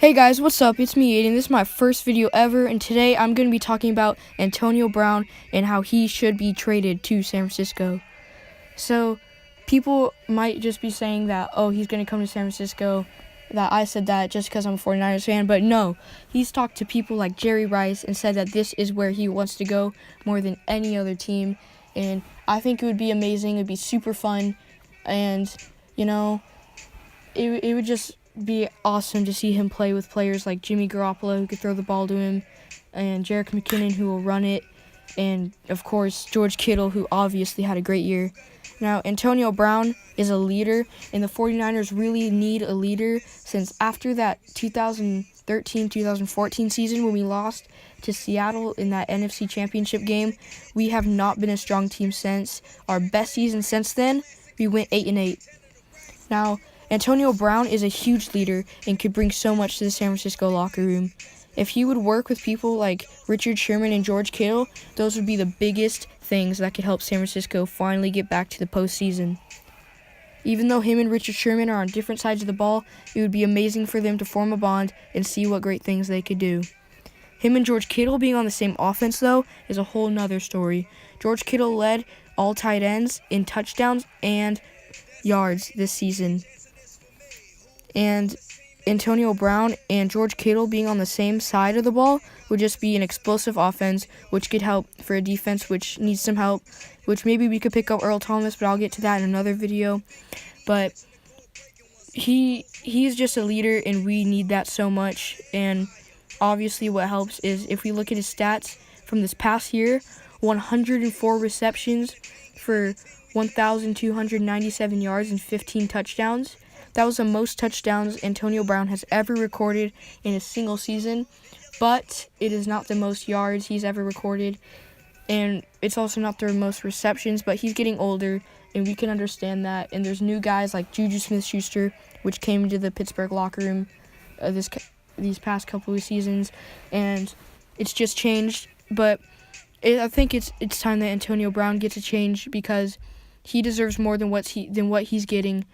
Hey guys, what's up? It's me, Aiden. This is my first video ever, and today I'm going to be talking about Antonio Brown and how he should be traded to San Francisco. So, people might just be saying that, oh, he's going to come to San Francisco, that I said that just because I'm a 49ers fan, but no. He's talked to people like Jerry Rice and said that this is where he wants to go more than any other team, and I think it would be amazing. It would be super fun, and, you know, it would just be awesome to see him play with players like Jimmy Garoppolo, who could throw the ball to him, and Jerick McKinnon, who will run it, and of course George Kittle, who obviously had a great year. Now, Antonio Brown is a leader, and the 49ers really need a leader, since after that 2013-2014 season when we lost to Seattle in that NFC Championship game, we have not been a strong team since. Our best season since then, we went 8-8. Now, Antonio Brown is a huge leader and could bring so much to the San Francisco locker room. If he would work with people like Richard Sherman and George Kittle, those would be the biggest things that could help San Francisco finally get back to the postseason. Even though him and Richard Sherman are on different sides of the ball, it would be amazing for them to form a bond and see what great things they could do. Him and George Kittle being on the same offense, though, is a whole nother story. George Kittle led all tight ends in touchdowns and yards this season. And Antonio Brown and George Kittle being on the same side of the ball would just be an explosive offense, which could help for a defense which needs some help, which maybe we could pick up Earl Thomas, but I'll get to that in another video. But he is just a leader, and we need that so much. And obviously what helps is if we look at his stats from this past year, 104 receptions for 1,297 yards and 15 touchdowns. That was the most touchdowns Antonio Brown has ever recorded in a single season, but it is not the most yards he's ever recorded, and it's also not the most receptions, but he's getting older, and we can understand that. And there's new guys like Juju Smith-Schuster, which came into the Pittsburgh locker room these past couple of seasons, and it's just changed. But I think it's time that Antonio Brown gets a change, because he deserves more than what he's getting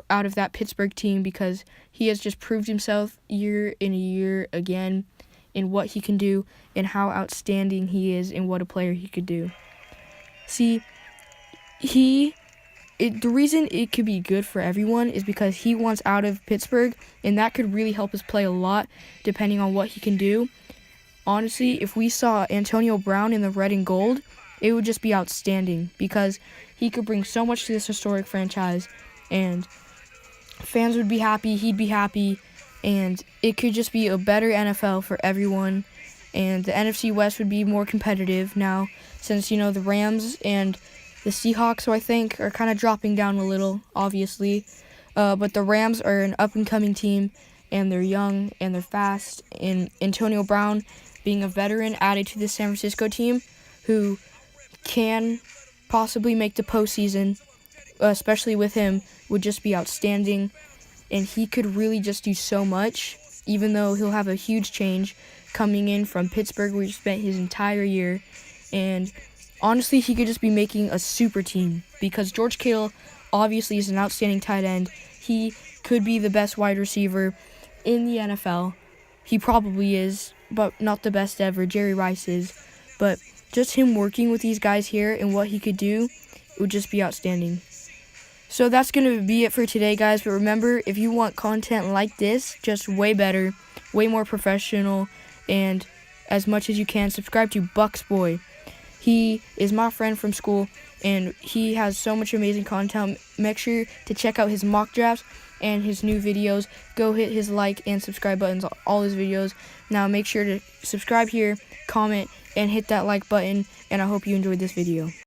out of that Pittsburgh team, because he has just proved himself year in a year again in what he can do and how outstanding he is and what a player he could do. See, the reason it could be good for everyone is because he wants out of Pittsburgh, and that could really help us play a lot depending on what he can do. Honestly, if we saw Antonio Brown in the red and gold, it would just be outstanding, because he could bring so much to this historic franchise, and fans would be happy, he'd be happy, and it could just be a better NFL for everyone. And the NFC West would be more competitive now, since, you know, the Rams and the Seahawks, I think, are kind of dropping down a little, obviously. But the Rams are an up-and-coming team, and they're young, and they're fast. And Antonio Brown, being a veteran added to the San Francisco team, who can possibly make the postseason, especially with him, would just be outstanding. And he could really just do so much, even though he'll have a huge change coming in from Pittsburgh, where he spent his entire year. And honestly, he could just be making a super team, because George Kittle obviously is an outstanding tight end. He could be the best wide receiver in the NFL. He probably is, but not the best ever. Jerry Rice is. But just him working with these guys here and what he could do would just be outstanding. So that's going to be it for today, guys. But remember, if you want content like this, just way better, way more professional, and as much as you can, subscribe to Bucks Boy. He is my friend from school, and he has so much amazing content. Make sure to check out his mock drafts and his new videos. Go hit his like and subscribe buttons on all his videos. Now make sure to subscribe here, comment, and hit that like button, and I hope you enjoyed this video.